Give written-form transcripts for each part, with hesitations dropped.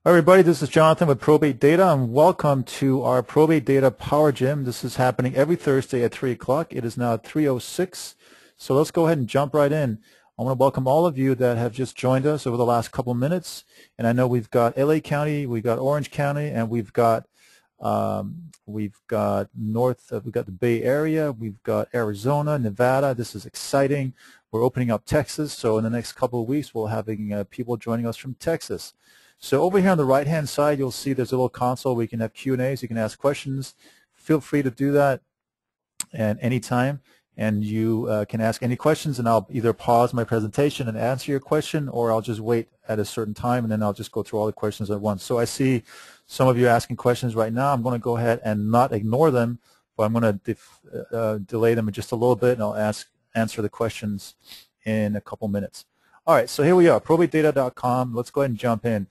Hi everybody, this is Jonathan with Probate Data, and welcome to our Probate Data Power Gym. This is happening every Thursday at 3 o'clock. It is now 3:06, so let's go ahead and jump right in. I want to welcome all of you that have just joined us over the last couple minutes, and I know we've got LA County, we've got Orange County, and we've got we've got the Bay Area, we've got Arizona, Nevada. This is exciting. We're opening up Texas, so in the next couple of weeks we'll having people joining us from Texas. So over here on the right-hand side, you'll see there's a little console where you can have Q&As. You can ask questions. Feel free to do that at any time, and you can ask any questions, and I'll either pause my presentation and answer your question, or I'll just wait at a certain time, and then I'll just go through all the questions at once. So I see some of you asking questions right now. I'm going to go ahead and not ignore them, but I'm going to delay them just a little bit, and I'll answer the questions in a couple minutes. All right, so here we are, ProbateData.com. Let's go ahead and jump in.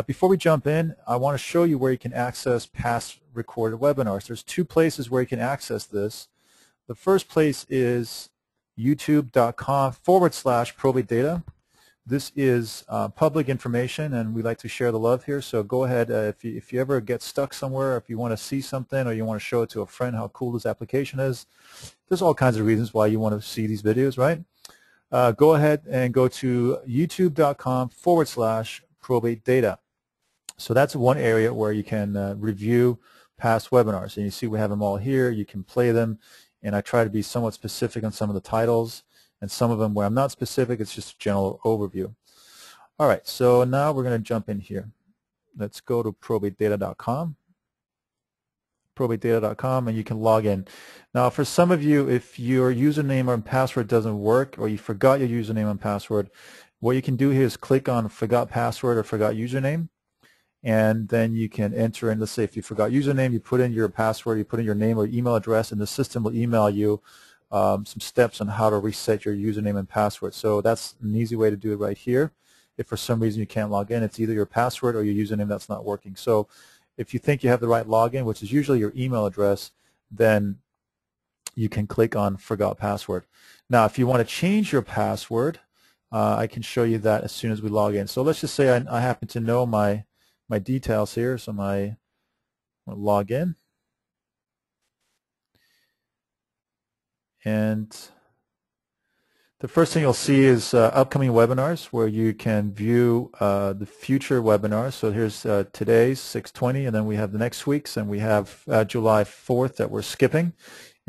Before we jump in, I want to show you where you can access past recorded webinars. There's two places where you can access this. The first place is youtube.com/ProbateData. This is public information, and we like to share the love here. So go ahead, if you ever get stuck somewhere, if you want to see something or you want to show it to a friend how cool this application is, there's all kinds of reasons why you want to see these videos, right? Go ahead and go to youtube.com/ProbateData. So that's one area where you can review past webinars. And you see we have them all here. You can play them, and I try to be somewhat specific on some of the titles, and some of them where I'm not specific, it's just a general overview. All right, so now we're going to jump in here. Let's go to ProbateData.com. ProbateData.com, and you can log in. Now, for some of you, if your username or password doesn't work, or you forgot your username and password, what you can do here is click on Forgot Password or Forgot Username, and then you can enter in, let's say if you forgot username, you put in your password, you put in your name or email address, and the system will email you some steps on how to reset your username and password. So that's an easy way to do it right here. If for some reason you can't log in, it's either your password or your username that's not working. So if you think you have the right login, which is usually your email address, then you can click on Forgot Password. Now, if you want to change your password, I can show you that as soon as we log in. So let's just say I happen to know my details here, so I'm going to log in. And the first thing you'll see is upcoming webinars where you can view the future webinars. So here's today's 6/20, and then we have the next week's, and we have July 4th that we're skipping,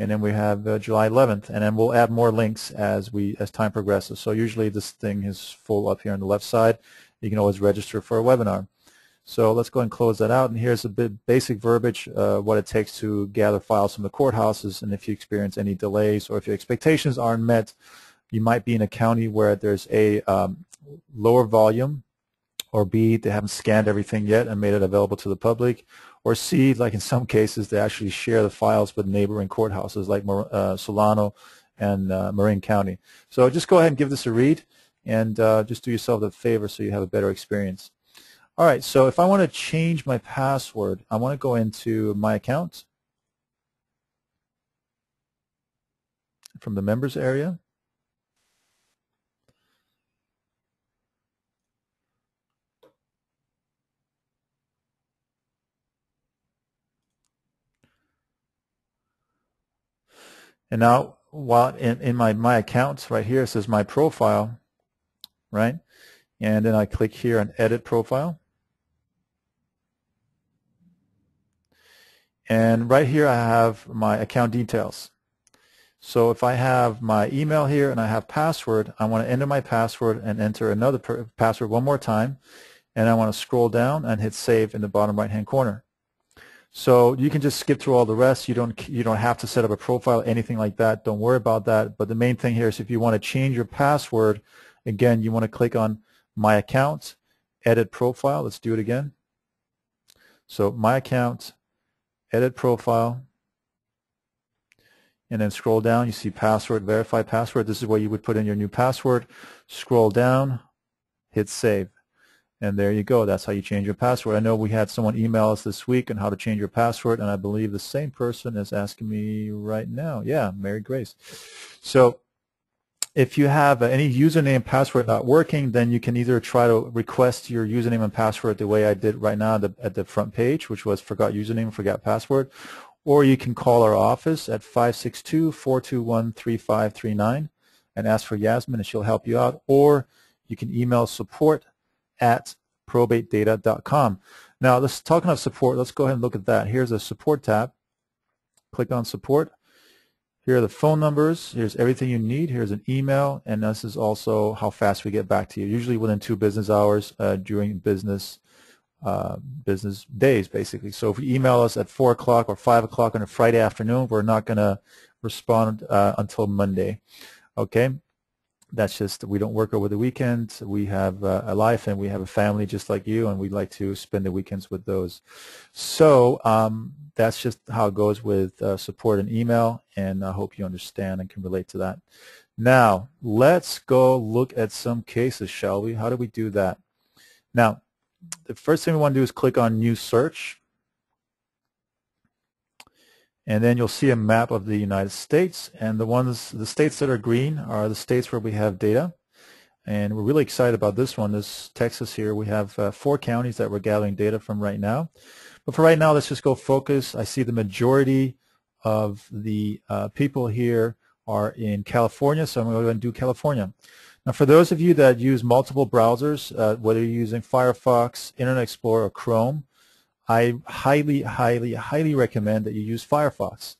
and then we have July 11th, and then we'll add more links as time progresses. So usually this thing is full up here on the left side. You can always register for a webinar. So let's go ahead and close that out, and here's a bit basic verbiage, what it takes to gather files from the courthouses, and if you experience any delays or if your expectations aren't met, you might be in a county where there's a lower volume, or B, they haven't scanned everything yet and made it available to the public, or C, like in some cases, they actually share the files with neighboring courthouses like Solano and Marin County. So just go ahead and give this a read, and just do yourself a favor so you have a better experience. All right, so if I want to change my password, I want to go into my account from the members area. And now, while in my accounts right here, it says my profile, right? And then I click here on Edit Profile. And right here I have my account details. So if I have my email here and I have password, I want to enter my password and enter another password one more time. And I want to scroll down and hit Save in the bottom right-hand corner. So you can just skip through all the rest. You don't have to set up a profile, anything like that. Don't worry about that. But the main thing here is if you want to change your password, again, you want to click on My Account, Edit Profile. Let's do it again. So My Account, Edit Profile, and then scroll down. You see Password, Verify Password. This is where you would put in your new password. Scroll down, hit Save. And there you go. That's how you change your password. I know we had someone email us this week on how to change your password, and I believe the same person is asking me right now. Yeah, Mary Grace. So If you have any username and password not working, then you can either try to request your username and password the way I did right now at the front page, which was forgot username, forgot password, or you can call our office at 562-421-3539 and ask for Yasmin and she'll help you out, or you can email support@probatedata.com. Now, let's talking of support. Let's go ahead and look at that. Here's a support tab. Click on support. Here are the phone numbers. Here's everything you need. Here's an email, and this is also how fast we get back to you. Usually within 2 business hours during business days, basically. So if you email us at 4 o'clock or 5 o'clock on a Friday afternoon, we're not going to respond until Monday. Okay. That's just, we don't work over the weekend. We have a life and we have a family just like you, and we'd like to spend the weekends with those. So that's just how it goes with support and email, and I hope you understand and can relate to that. Now, let's go look at some cases, shall we? How do we do that? Now, the first thing we want to do is click on New Search. And then you'll see a map of the United States, and the states that are green are the states where we have data. And we're really excited about this one, this Texas here. We have 4 counties that we're gathering data from right now. But for right now, let's just go focus. I see the majority of the people here are in California, so I'm going to go and do California. Now, for those of you that use multiple browsers, whether you're using Firefox, Internet Explorer, or Chrome, I highly, highly, highly recommend that you use Firefox.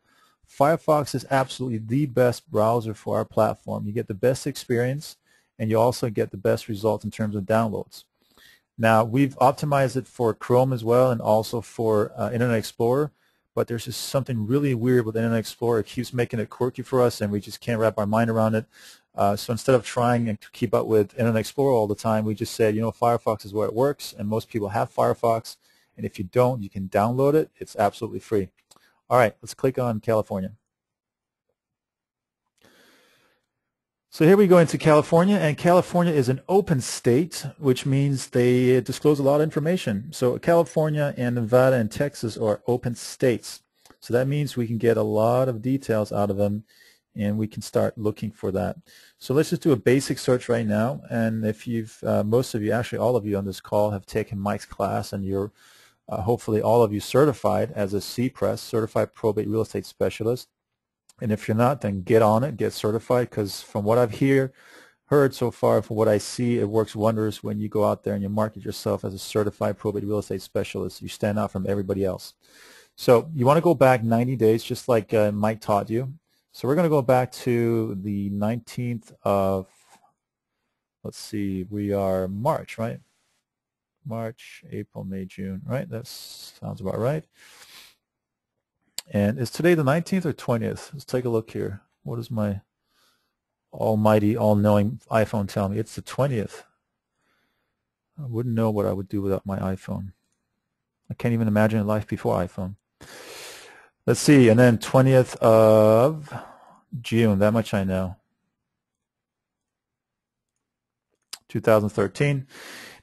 Firefox is absolutely the best browser for our platform. You get the best experience, and you also get the best results in terms of downloads. Now, we've optimized it for Chrome as well and also for Internet Explorer, but there's just something really weird with Internet Explorer. It keeps making it quirky for us, and we just can't wrap our mind around it. So instead of trying to keep up with Internet Explorer all the time, we just said, you know, Firefox is where it works, and most people have Firefox. And if you don't, you can download it. It's absolutely free. All right, let's click on California. So here we go into California, and California is an open state, which means they disclose a lot of information. So California and Nevada and Texas are open states. So that means we can get a lot of details out of them, and we can start looking for that. So let's just do a basic search right now. And if you've, most of you, actually all of you on this call have taken Mike's class, and you're hopefully all of you certified as a CPRES, Certified Probate Real Estate Specialist. And if you're not, then get on it, get certified, because from what I've heard so far, from what I see, it works wonders when you go out there and you market yourself as a Certified Probate Real Estate Specialist. You stand out from everybody else. So you want to go back 90 days, just like Mike taught you. So we're going to go back to the 19th of, let's see, we are March, right? March, April, May, June, right? That sounds about right. And is today the 19th or 20th? Let's take a look here. What does my almighty, all-knowing iPhone tell me? It's the 20th. I wouldn't know what I would do without my iPhone. I can't even imagine a life before iPhone. Let's see, and then 20th of June, that much I know. 2013.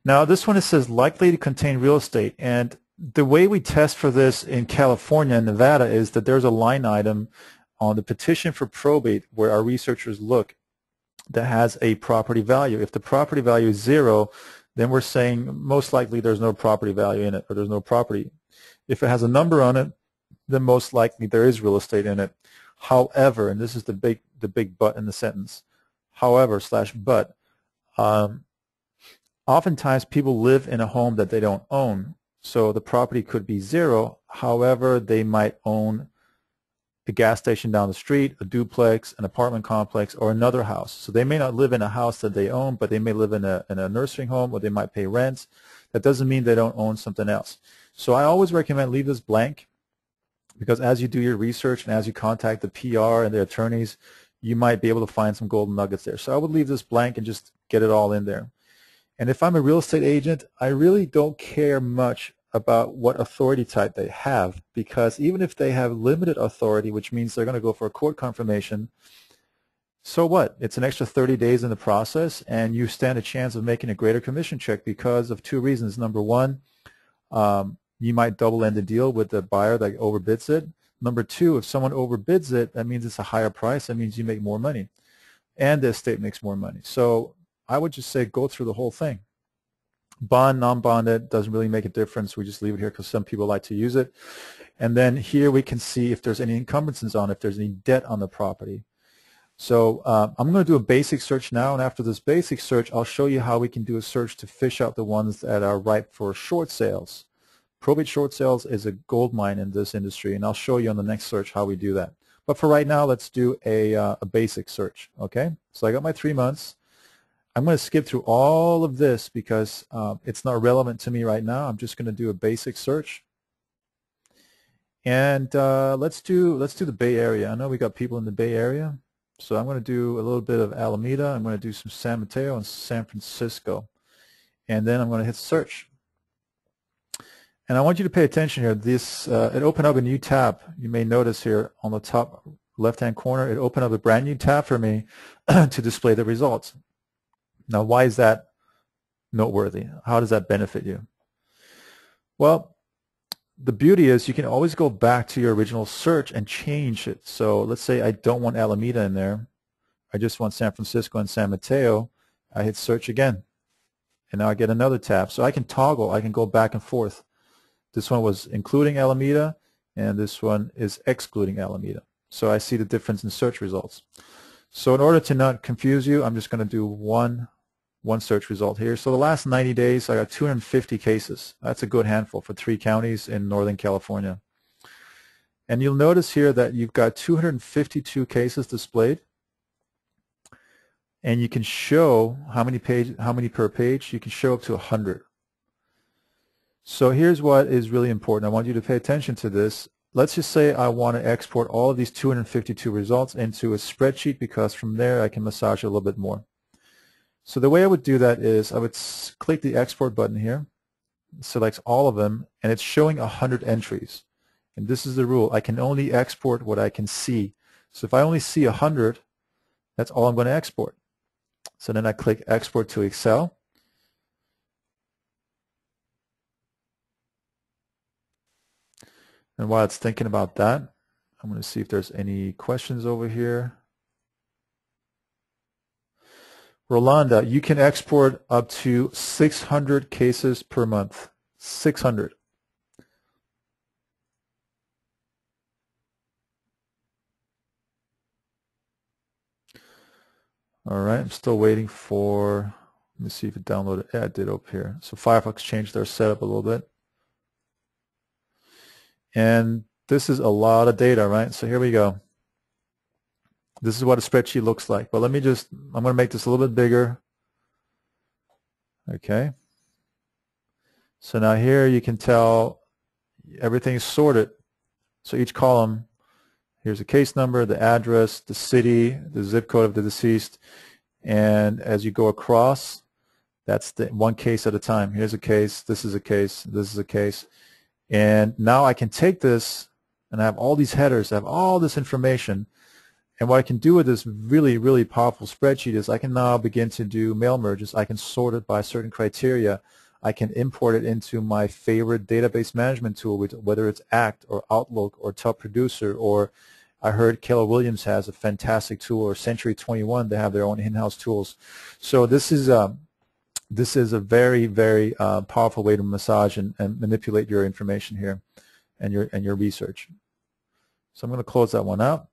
Now this one, it says likely to contain real estate, and the way we test for this in California and Nevada is that there's a line item on the petition for probate where our researchers look that has a property value. If the property value is 0, then we're saying most likely there's no property value in it, or there's no property. If it has a number on it, then most likely there is real estate in it. However, and this is the big but in the sentence, however / but, oftentimes people live in a home that they don't own. So the property could be 0. However, they might own a gas station down the street, a duplex, an apartment complex, or another house. So they may not live in a house that they own, but they may live in a nursing home, or they might pay rent. That doesn't mean they don't own something else. So I always recommend leave this blank, because as you do your research and as you contact the PR and the attorneys, you might be able to find some golden nuggets there. So I would leave this blank and just get it all in there. And if I'm a real estate agent, I really don't care much about what authority type they have, because even if they have limited authority, which means they're going to go for a court confirmation, so what? It's an extra 30 days in the process, and you stand a chance of making a greater commission check because of 2 reasons. Number one, you might double end the deal with the buyer that overbids it. Number two, if someone overbids it, that means it's a higher price. That means you make more money. and the estate makes more money. So I would just say go through the whole thing. Bond, non-bonded, doesn't really make a difference. We just leave it here because some people like to use it. And then here we can see if there's any encumbrances on it, if there's any debt on the property. So I'm going to do a basic search now, and after this basic search, I'll show you how we can do a search to fish out the ones that are ripe for short sales. Probate short sales is a gold mine in this industry, and I'll show you on the next search how we do that. But for right now, let's do a basic search, okay? So I got my 3 months. I'm going to skip through all of this because it's not relevant to me right now. I'm just going to do a basic search. And let's do the Bay Area. I know we got people in the Bay Area. So I'm going to do a little bit of Alameda. I'm going to do some San Mateo and San Francisco. And then I'm going to hit search. And I want you to pay attention here. This it opened up a new tab. You may notice here on the top left-hand corner, it opened up a brand new tab for me to display the results. Now, why is that noteworthy? How does that benefit you? Well, the beauty is you can always go back to your original search and change it. So let's say I don't want Alameda in there. I just want San Francisco and San Mateo. I hit search again. And now I get another tab. So I can toggle. I can go back and forth. This one was including Alameda, and this one is excluding Alameda. So I see the difference in search results. So in order to not confuse you, I'm just going to do one search result here. So the last 90 days, I got 250 cases. That's a good handful for 3 counties in Northern California. And you'll notice here that you've got 252 cases displayed. And you can show how many per page. You can show up to 100. So here's what is really important. I want you to pay attention to this. Let's just say I want to export all of these 252 results into a spreadsheet, because from there I can massage it a little bit more. So the way I would do that is I would click the export button here, select all of them, and it's showing 100 entries. And this is the rule. I can only export what I can see. So if I only see 100, that's all I'm going to export. So then I click export to Excel. And while it's thinking about that, I'm going to see if there's any questions over here. Rolanda, you can export up to 600 cases per month. 600. All right, I'm still waiting for, let me see if it downloaded. Yeah, it did up here. So Firefox changed their setup a little bit. And this is a lot of data, right? So here we go. This is what a spreadsheet looks like. But let me just, I'm going to make this a little bit bigger. Okay. So now here you can tell everything is sorted. So each column, here's the case number, the address, the city, the zip code of the deceased. And as you go across, that's the one case at a time. Here's a case, this is a case, this is a case. And now I can take this and I have all these headers, I have all this information. And what I can do with this really, really powerful spreadsheet is I can now begin to do mail merges. I can sort it by certain criteria. I can import it into my favorite database management tool, whether it's ACT or Outlook or Top Producer, or I heard Keller Williams has a fantastic tool, or Century 21, they have their own in-house tools. So this is a very, very powerful way to massage and manipulate your information here and your research. So I'm going to close that one out.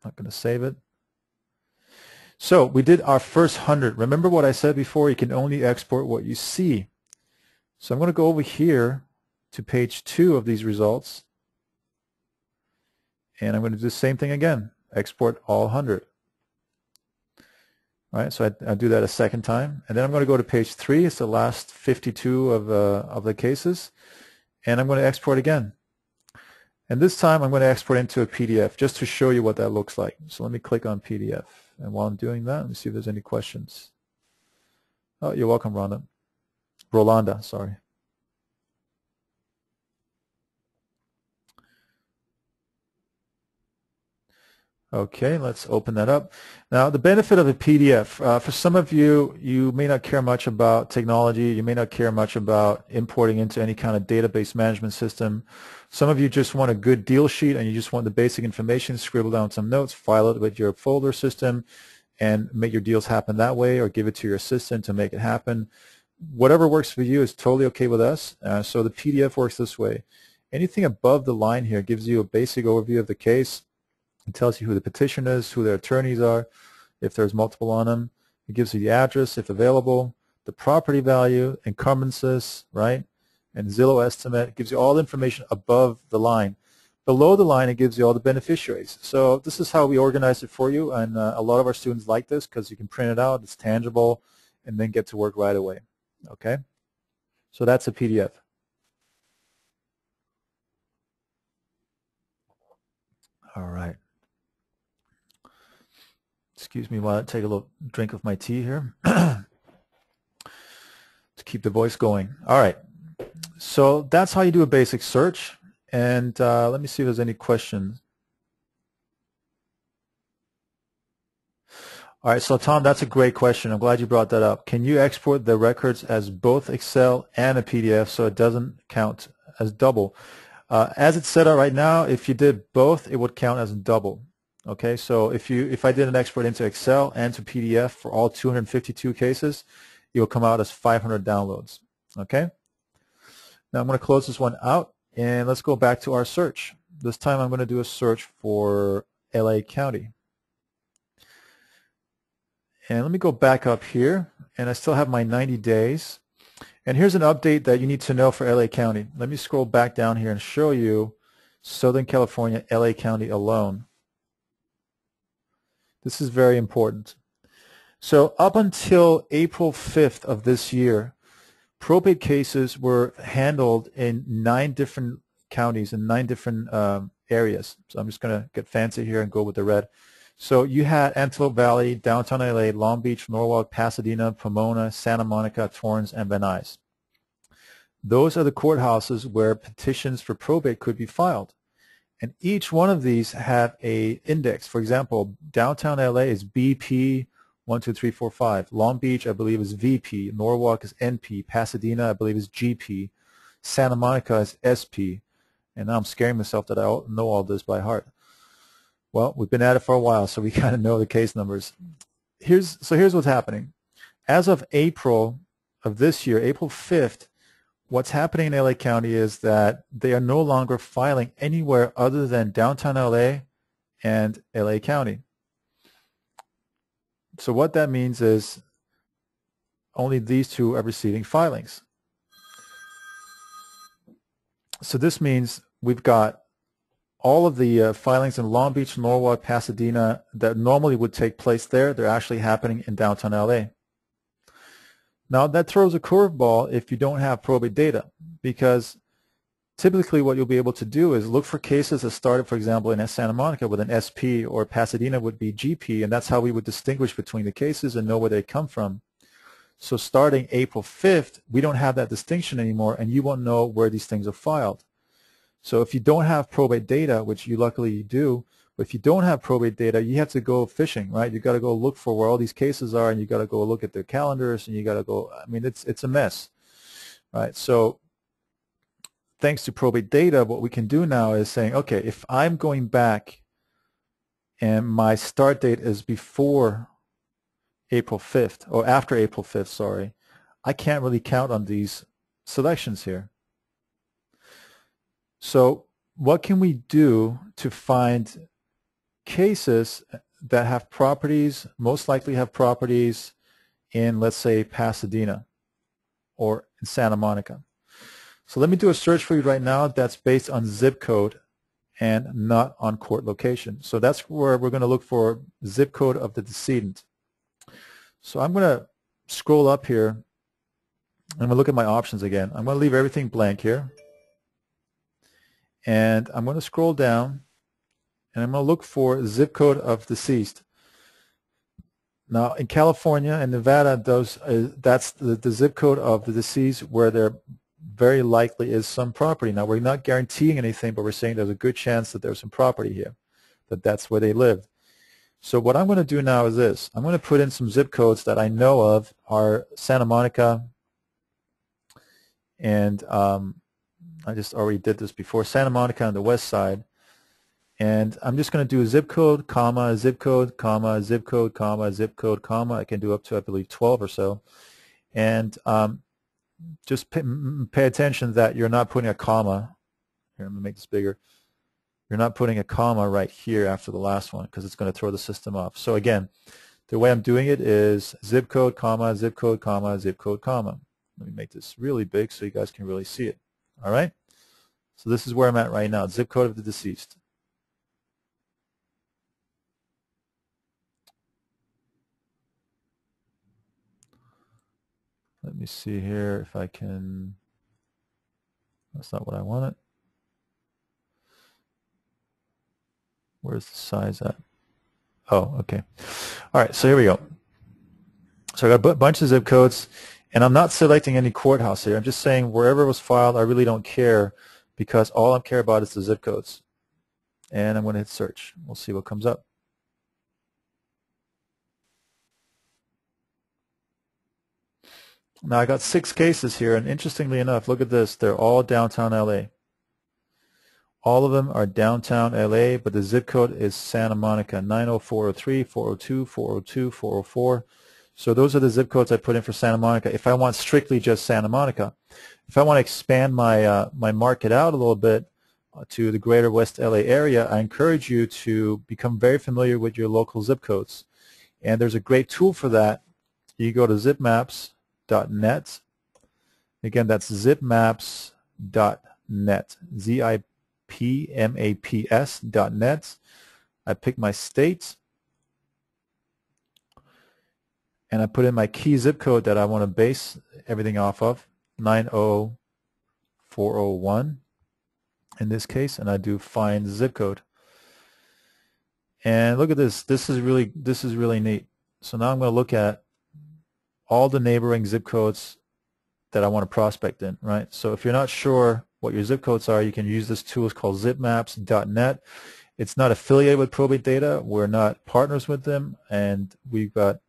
Not going to save it. So we did our first 100. Remember what I said before, you can only export what you see. So I'm going to go over here to page 2 of these results. And I'm going to do the same thing again. Export all 100. All right, so I do that a second time. And then I'm going to go to page 3. It's the last 52 of the cases. And I'm going to export again. And this time I'm going to export into a PDF just to show you what that looks like. So let me click on PDF. And while I'm doing that, let me see if there's any questions. Oh, you're welcome, Rhonda. Rolanda, sorry. Okay, let's open that up. Now, the benefit of a PDF, for some of you, you may not care much about technology. You may not care much about importing into any kind of database management system. Some of you just want a good deal sheet and you just want the basic information, scribble down some notes, file it with your folder system, and make your deals happen that way, or give it to your assistant to make it happen. Whatever works for you is totally okay with us. So the PDF works this way. Anything above the line here gives you a basic overview of the case. It tells you who the petitioner is, who their attorneys are, if there's multiple on them. It gives you the address, if available, the property value, encumbrances, right, and Zillow estimate. It gives you all the information above the line. Below the line, it gives you all the beneficiaries. So this is how we organize it for you, and a lot of our students like this because you can print it out, it's tangible, and then get to work right away. Okay? So that's a PDF. All right. Excuse me while I take a little drink of my tea here to keep the voice going. All right. So that's how you do a basic search. And let me see if there's any questions. All right, so Tom, that's a great question. I'm glad you brought that up. Can you export the records as both Excel and a PDF so it doesn't count as double? As it's set up right now, if you did both, it would count as double. Okay, so if I did an export into Excel and to PDF for all 252 cases, it will come out as 500 downloads. Okay. Now I'm going to close this one out, and let's go back to our search. This time I'm going to do a search for LA County. And let me go back up here, and I still have my 90 days. And here's an update that you need to know for LA County. Let me scroll back down here and show you Southern California, LA County alone. This is very important. So up until April 5th of this year, probate cases were handled in 9 different counties in 9 different areas. So I'm just going to get fancy here and go with the red. So you had Antelope Valley, downtown LA, Long Beach, Norwalk, Pasadena, Pomona, Santa Monica, Torrance, and Van Nuys. Those are the courthouses where petitions for probate could be filed. And each one of these have a index. For example, downtown LA is BP 12345. Long Beach, I believe, is VP. Norwalk is NP. Pasadena, I believe, is GP. Santa Monica is SP. And now I'm scaring myself that I know all this by heart. Well, we've been at it for a while, so we kind of know the case numbers. Here's what's happening. As of April of this year, April 5th, what's happening in LA County is that they are no longer filing anywhere other than downtown LA and LA County. So what that means is only these two are receiving filings. So this means we've got all of the filings in Long Beach, Norwalk, Pasadena that normally would take place there, they're actually happening in downtown LA. Now that throws a curveball if you don't have probate data, because typically what you'll be able to do is look for cases that started, for example, in Santa Monica with an SP, or Pasadena would be GP, and that's how we would distinguish between the cases and know where they come from. So starting April 5th, we don't have that distinction anymore, and you won't know where these things are filed. So if you don't have probate data, which you luckily do, but if you don't have probate data, you have to go fishing, right? You got to go look for where all these cases are, and you got to go look at their calendars, and you got to go, I mean, it's a mess, right? So thanks to probate data, what we can do now is saying, okay, if I'm going back and my start date is before April 5th, or after April 5th, sorry, I can't really count on these selections here. So what can we do to find cases that have properties, most likely have properties in, let's say, Pasadena or in Santa Monica? So let me do a search for you right now that's based on zip code and not on court location. So that's where we're going to look for zip code of the decedent. So I'm going to scroll up here and I'm going to look at my options again. I'm going to leave everything blank here. And I'm going to scroll down and I'm going to look for zip code of deceased. Now in California and Nevada, that's the zip code of the deceased where there very likely is some property. Now we're not guaranteeing anything, but we're saying there's a good chance that there's some property here, that that's where they lived. So what I'm going to do now is this. I'm going to put in some zip codes that I know of are Santa Monica, and I just already did this before, Santa Monica on the west side, And I'm just going to do a zip code, comma, zip code, comma, zip code, comma, zip code, comma. I can do up to, I believe, 12 or so. And just pay attention that you're not putting a comma. Here, I'm going to make this bigger. You're not putting a comma right here after the last one because it's going to throw the system off. So again, the way I'm doing it is zip code, comma, zip code, comma, zip code, comma. Let me make this really big so you guys can really see it. All right? So this is where I'm at right now, zip code of the deceased. Let me see here if I can, that's not what I wanted. Where's the size at? Oh, okay. All right, so here we go. So I got a bunch of zip codes, and I'm not selecting any courthouse here. I'm just saying wherever it was filed, I really don't care because all I care about is the zip codes. And I'm going to hit search. We'll see what comes up. Now I got 6 cases here, and interestingly enough, look at this. They're all downtown LA. All of them are downtown LA, but the zip code is Santa Monica, 90403, 402, 402, 404. So those are the zip codes I put in for Santa Monica. If I want strictly just Santa Monica, if I want to expand my my market out a little bit to the greater West LA area, I encourage you to become very familiar with your local zip codes. And there's a great tool for that. You go to zipmaps.net. Again, that's zipmaps.net, zipmaps.net. I pick my state, and I put in my key zip code that I want to base everything off of, 90401 in this case, and I do find zip code. And look at this. This is really neat. So now I'm going to look at all the neighboring zip codes that I want to prospect in, right? So if you're not sure what your zip codes are, you can use this tool. It's called zipmaps.net. It's not affiliated with ProbateData. We're not partners with them, and we've got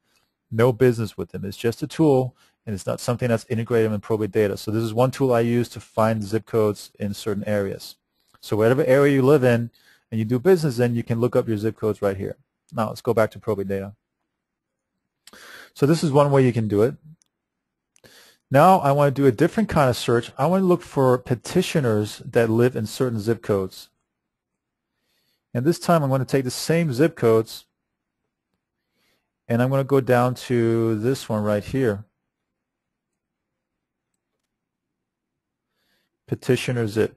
no business with them. It's just a tool, and it's not something that's integrated in ProbateData. So this is one tool I use to find zip codes in certain areas. So whatever area you live in and you do business in, you can look up your zip codes right here. Now let's go back to ProbateData. So this is one way you can do it. Now I want to do a different kind of search. I want to look for petitioners that live in certain zip codes. And this time I'm going to take the same zip codes, and I'm going to go down to this one right here. Petitioner zip.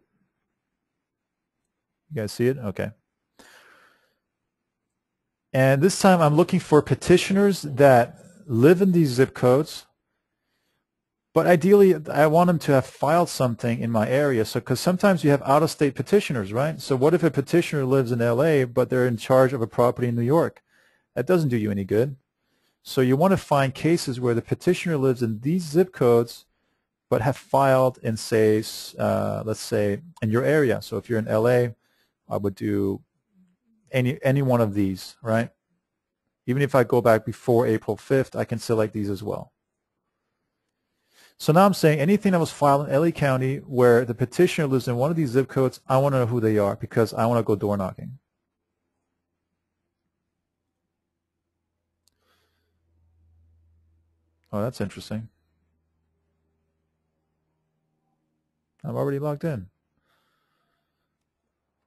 You guys see it? Okay. And this time I'm looking for petitioners that live in these zip codes, but ideally I want them to have filed something in my area. So because sometimes you have out-of-state petitioners, right? So what if a petitioner lives in LA but they're in charge of a property in New York? That doesn't do you any good. So you want to find cases where the petitioner lives in these zip codes but have filed in, say, let's say in your area. So if you're in LA, I would do any one of these, right? Even if I go back before April 5th, I can select these as well. So now I'm saying anything that was filed in LA County where the petitioner lives in one of these zip codes, I want to know who they are because I want to go door knocking. Oh, that's interesting. I'm already logged in.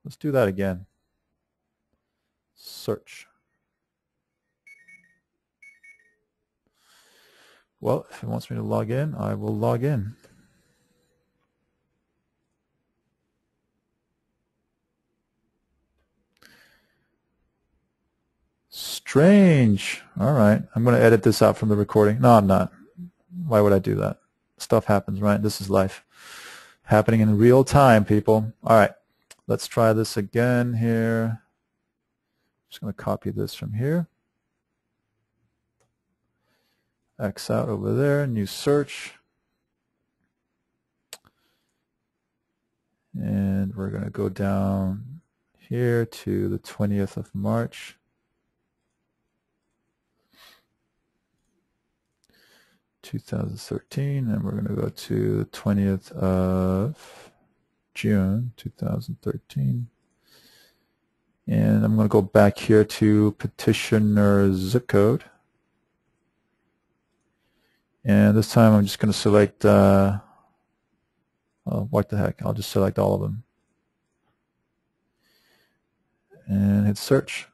Let's do that again. Search. Well, if it wants me to log in, I will log in. Strange. All right. I'm going to edit this out from the recording. No, I'm not. Why would I do that? Stuff happens, right? This is life. Happening in real time, people. All right. Let's try this again here. Just going to copy this from here. X out over there. New search. And we're going to go down here to the 20th of March. 2013, and we're going to go to the 20th of June 2013. And I'm going to go back here to petitioner zip code. And this time I'm just going to select, what the heck, I'll just select all of them. And hit search.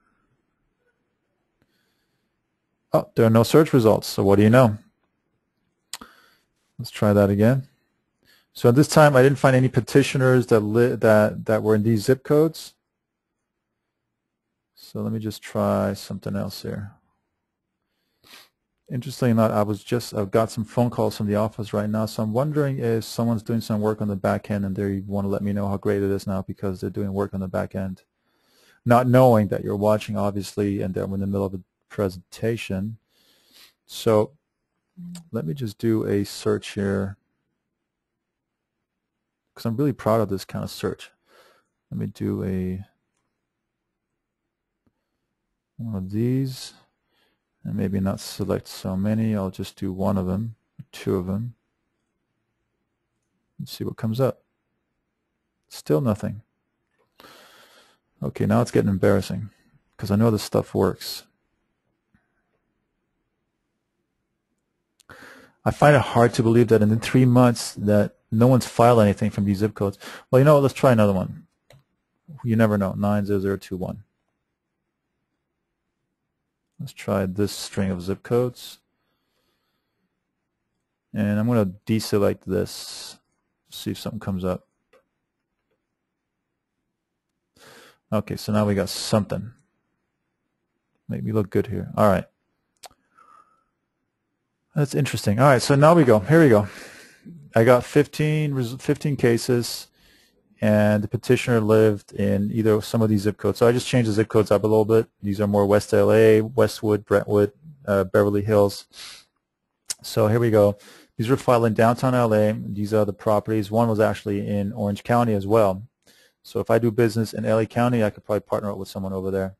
Oh, there are no search results, so what do you know? Let's try that again. So at this time I didn't find any petitioners that were in these zip codes. So let me just try something else here. Interestingly enough, I've got some phone calls from the office right now, so I'm wondering if someone's doing some work on the back end and they want to let me know how great it is now because they're doing work on the back end. Not knowing that you're watching, obviously, and that we're in the middle of a presentation. So let me just do a search here because I'm really proud of this kind of search. Let me do one of these. And maybe not select so many. I'll just do one of them, two of them. Let's see what comes up. Still nothing. Okay, now it's getting embarrassing because I know this stuff works. I find it hard to believe that in 3 months that no one's filed anything from these zip codes. Well, you know what? Let's try another one. You never know. 90021. Let's try this string of zip codes. And I'm going to deselect this, see if something comes up. Okay, so now we got something. Make me look good here. All right. That's interesting. All right, so now we go. Here we go. I got 15 cases, and the petitioner lived in either some of these zip codes. So I just changed the zip codes up a little bit. These are more West LA, Westwood, Brentwood, Beverly Hills. So here we go. These were filed in downtown LA. These are the properties. One was actually in Orange County as well. So if I do business in LA County, I could probably partner up with someone over there.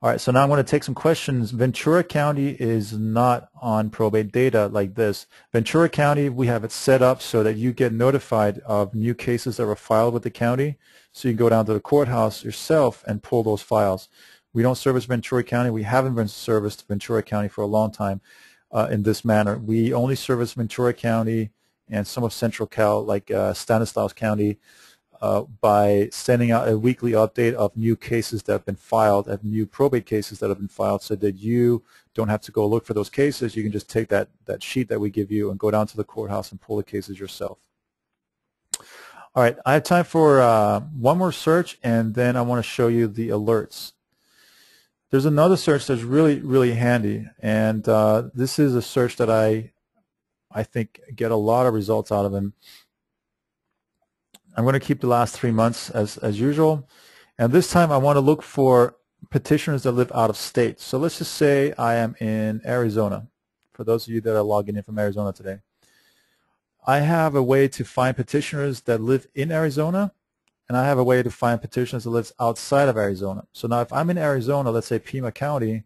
All right, so now I'm going to take some questions. Ventura County is not on probate data like this. Ventura County, we have it set up so that you get notified of new cases that were filed with the county. So you can go down to the courthouse yourself and pull those files. We don't service Ventura County. We haven't been serviced Ventura County for a long time in this manner. We only service Ventura County and some of Central Cal, like Stanislaus County, by sending out a weekly update of new cases that have been filed, of new probate cases that have been filed, so that you don't have to go look for those cases. You can just take that sheet that we give you and go down to the courthouse and pull the cases yourself. All right, I have time for one more search, and then I want to show you the alerts. There's another search that's really, really handy, and this is a search that I think get a lot of results out of them. I'm going to keep the last 3 months as usual, and this time I want to look for petitioners that live out of state. So let's just say I am in Arizona. For those of you that are logging in from Arizona today, I have a way to find petitioners that live in Arizona, and I have a way to find petitioners that live outside of Arizona. So now if I'm in Arizona, let's say Pima County,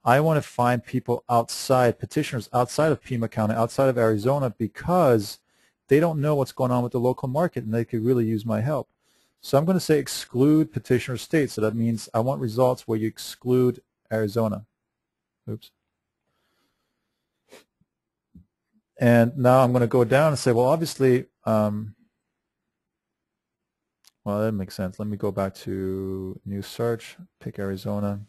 I want to find people outside, petitioners outside of Pima County, outside of Arizona, because they don't know what's going on with the local market and they could really use my help. So I'm going to say exclude petitioner states. So that means I want results where you exclude Arizona. Oops. And now I'm going to go down and say, well, obviously, well, that makes sense. Let me go back to new search, pick Arizona.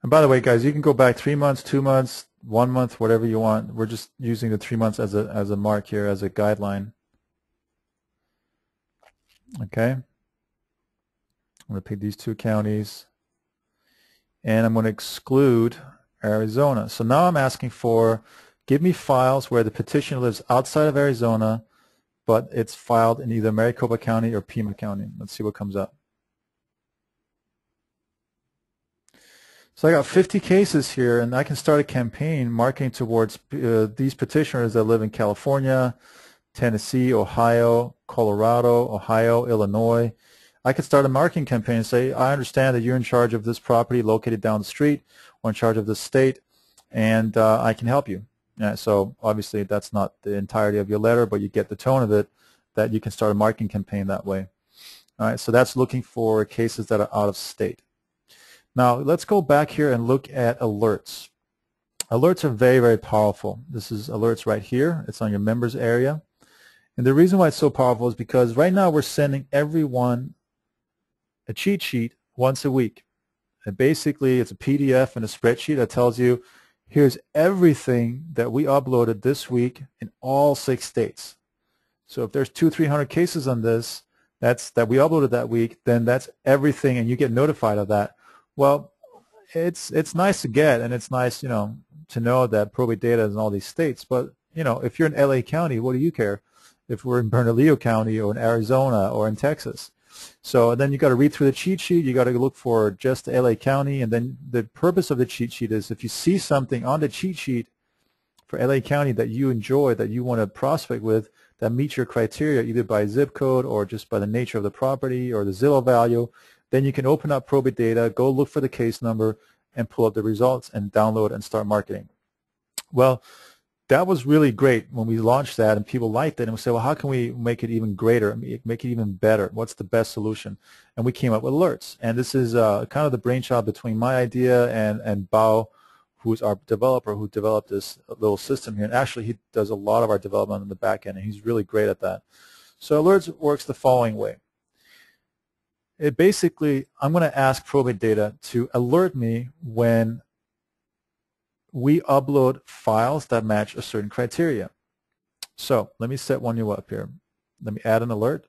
And by the way, guys, you can go back 3 months, 2 months, 1 month, whatever you want. We're just using the 3 months as a mark here, as a guideline. Okay. I'm going to pick these 2 counties, and I'm going to exclude Arizona. So now I'm asking for, give me files where the petitioner lives outside of Arizona, but it's filed in either Maricopa County or Pima County. Let's see what comes up. So I got 50 cases here, and I can start a campaign marketing towards these petitioners that live in California, Tennessee, Ohio, Colorado, Ohio, Illinois. I could start a marketing campaign and say, I understand that you're in charge of this property located down the street or in charge of this state, and I can help you. So obviously that's not the entirety of your letter, but you get the tone of it, that you can start a marketing campaign that way. All right, so that's looking for cases that are out of state. Now let's go back here and look at alerts. Alerts are very, very powerful. This is alerts right here. It's on your members area. And the reason why it's so powerful is because right now we're sending everyone a cheat sheet once a week. And basically it's a PDF and a spreadsheet that tells you, here's everything that we uploaded this week in all 6 states. So if there's 200-300 cases on this that we uploaded that week, then that's everything, and you get notified of that. Well, it's nice to get, and it's nice, to know that probate data is in all these states. But if you're in LA County, what do you care if we're in Bernalillo County or in Arizona or in Texas? So then you got to read through the cheat sheet. You got to look for just LA County, and then the purpose of the cheat sheet is if you see something on the cheat sheet for LA County that you enjoy, that you want to prospect with, that meets your criteria either by zip code or just by the nature of the property or the Zillow value, then you can open up ProbateData, go look for the case number, and pull up the results and download and start marketing. Well, that was really great when we launched that, and people liked it, and we said, well, how can we make it even greater, make it even better? What's the best solution? And we came up with alerts, and this is kind of the brainchild between my idea and Bao, who's our developer who developed this little system here. And actually, he does a lot of our development on the back end, and he's really great at that. So alerts works the following way. It basically, I'm going to ask ProbateData to alert me when we upload files that match a certain criteria. So let me set one new up here. Let me add an alert.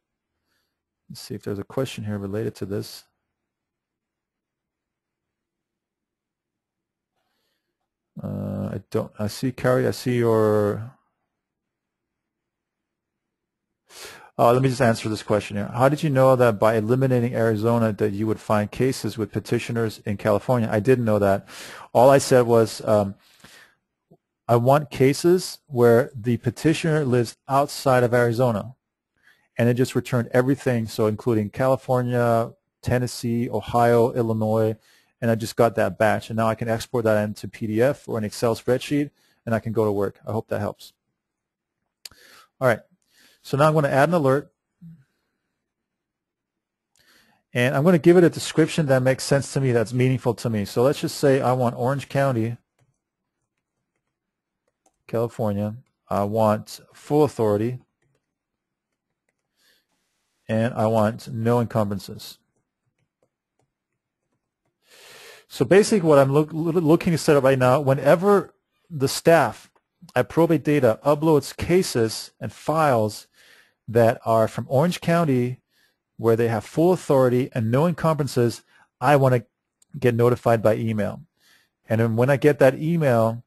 Let's see if there's a question here related to this. I see, Carrie, I see your... let me just answer this question here. How did you know that by eliminating Arizona that you would find cases with petitioners in California? I didn't know that. All I said was I want cases where the petitioner lives outside of Arizona, and it just returned everything, so including California, Tennessee, Ohio, Illinois, and I just got that batch, and now I can export that into PDF or an Excel spreadsheet, and I can go to work. I hope that helps. All right. So now I'm going to add an alert, and I'm going to give it a description that makes sense to me, that's meaningful to me. So let's just say I want Orange County, California. I want full authority, and I want no encumbrances. So basically what I'm looking to set up right now, whenever the staff at ProbateData uploads cases and files that are from Orange County where they have full authority and no encumbrances, I want to get notified by email. And then when I get that email,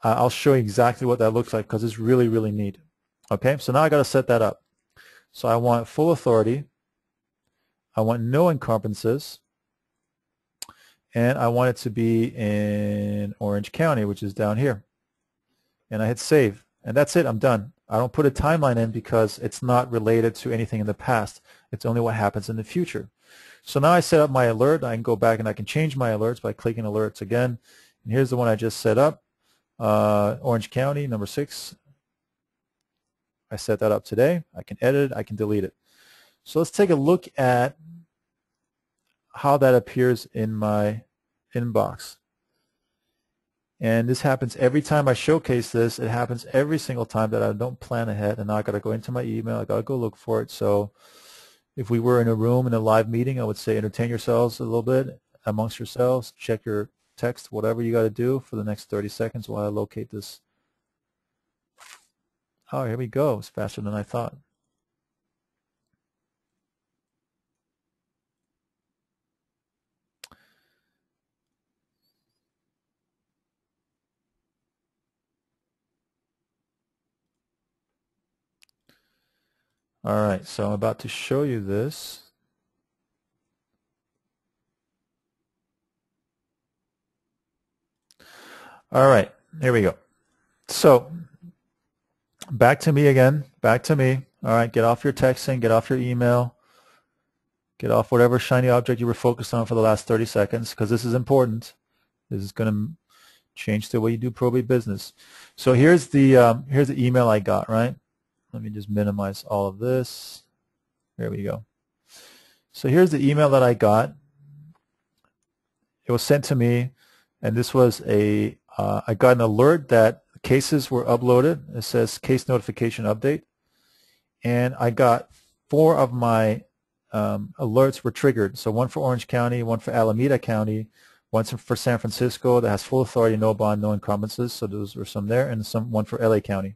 I'll show you exactly what that looks like, because it's really, really neat. Okay, so now I got to set that up. So I want full authority, I want no encumbrances, and I want it to be in Orange County, which is down here. And I hit save, and that's it. I'm done. I don't put a timeline in because it's not related to anything in the past. It's only what happens in the future. So now I set up my alert. I can go back and I can change my alerts by clicking alerts again. And here's the one I just set up, Orange County, number 6. I set that up today. I can edit it. I can delete it. So let's take a look at how that appears in my inbox. And this happens every time I showcase this. It happens every single time that I don't plan ahead, and now I got to go into my email. I got to go look for it. So if we were in a room in a live meeting, I would say entertain yourselves a little bit amongst yourselves. Check your text, whatever you got to do for the next 30 seconds while I locate this. Oh, here we go. It's faster than I thought. All right, so I'm about to show you this. All right, here we go. So back to me again, back to me. All right, get off your texting, get off your email. Get off whatever shiny object you were focused on for the last 30 seconds, because this is important. This is going to change the way you do probate business. So here's the email I got, right? Let me just minimize all of this. There we go. So here's the email that I got. It was sent to me, and this was I got an alert that cases were uploaded. It says case notification update. And I got 4 of my alerts were triggered. So one for Orange County, one for Alameda County, one for San Francisco that has full authority, no bond, no encumbrances. So those were some there, and one for LA County.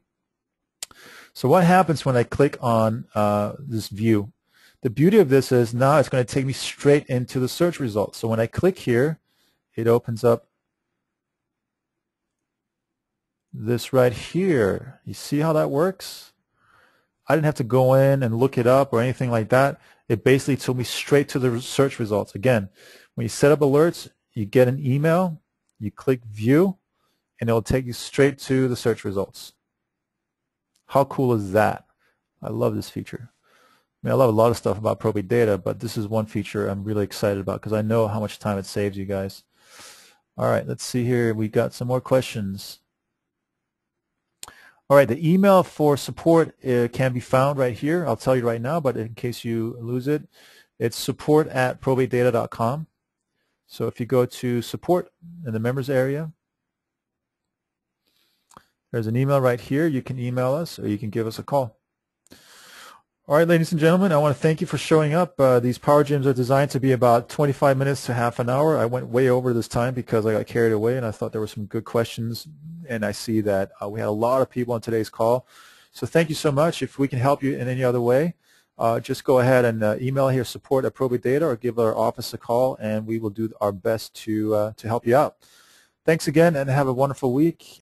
So what happens when I click on this view? The beauty of this is now it's going to take me straight into the search results. So when I click here, it opens up this right here. You see how that works? I didn't have to go in and look it up or anything like that. It basically took me straight to the search results. Again, when you set up alerts, you get an email, you click view, and it'll take you straight to the search results. How cool is that? I love this feature. I mean, I love a lot of stuff about probate data, but this is one feature I'm really excited about because I know how much time it saves you guys. All right, let's see here. We got some more questions. All right, the email for support can be found right here. I'll tell you right now, but in case you lose it, it's support@probatedata.com. So if you go to support in the members area, there's an email right here. You can email us or you can give us a call. All right, ladies and gentlemen, I want to thank you for showing up. These Power Gyms are designed to be about 25 minutes to half an hour. I went way over this time because I got carried away and I thought there were some good questions. And I see that we had a lot of people on today's call. So thank you so much. If we can help you in any other way, just go ahead and email here support@ProbateData or give our office a call and we will do our best to help you out. Thanks again and have a wonderful week.